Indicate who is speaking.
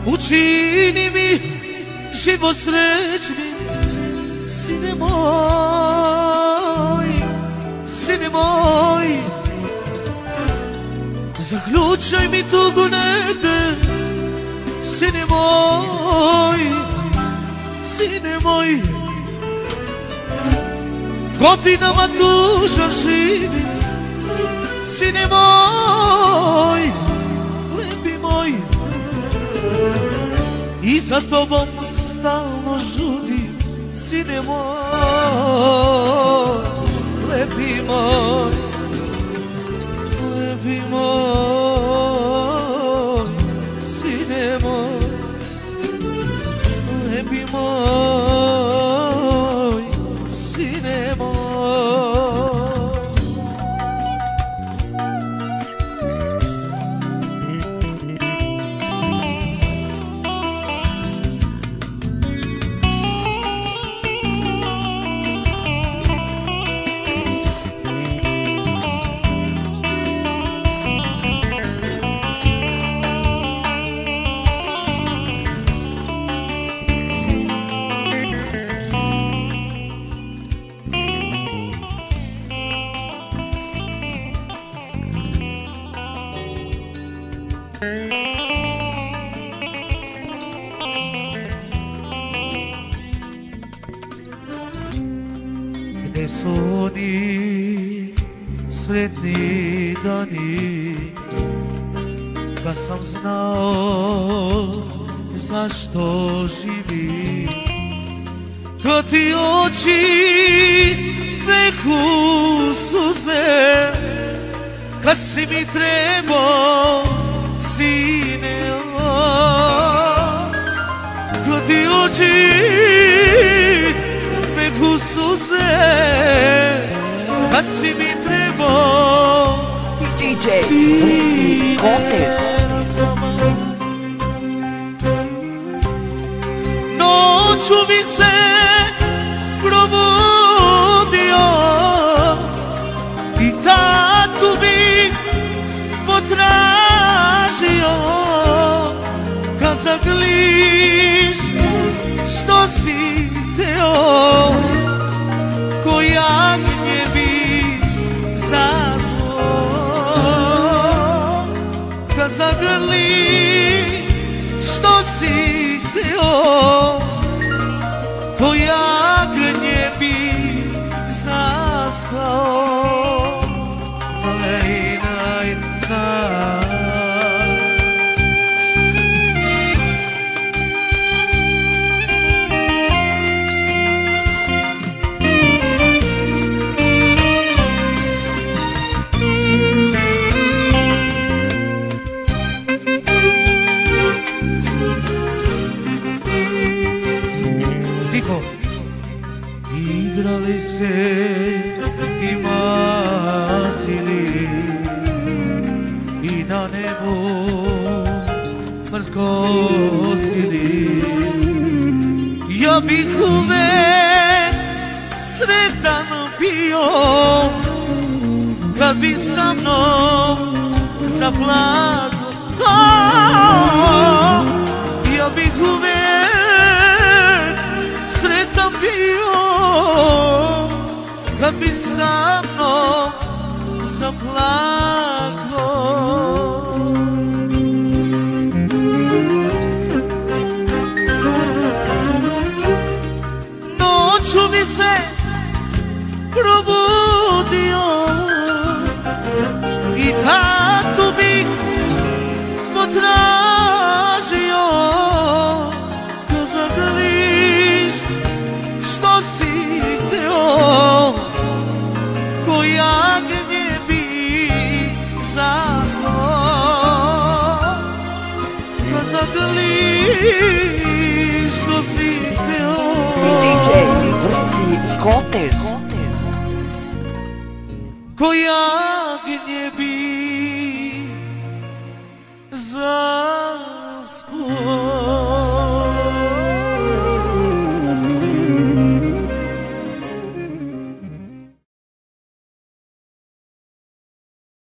Speaker 1: učini mi život srećnim, sine moj, sine moj. Zaključaj mi tugu negde, sine moj, sine moj. Godinama tužan živim, sine moj, lepi moj. I za tobom stalno žudim, sine moj, lepi moj, lepi moj, sine moj, lepi moj, sine moj. Gde su oni sretni dani, kad sam znao zašto živim, kad ti oči peku suze, kad si mi trebao, sine, kad ti oči peku suze, kad si mi trebao, sine. Noću mi se probudio i tatu bi potražio, kad zagliš što si teo, ko jagnje bi zazvao, kad zagliš što si teo, ko jagnje bi zazvao. Igrali se i masili i na nebu mrkosili. Ja bih uvek sretan bio kad bi sa mnom zaplakao. Ja bih uvek sretan bio kad bi sa mnom zaplakao. Noću mi se probudio i tatu bih potražio, kad zagrliš što si teo, ko jagnje bi zazvao, kad zagrliš što si teo, ko jagnje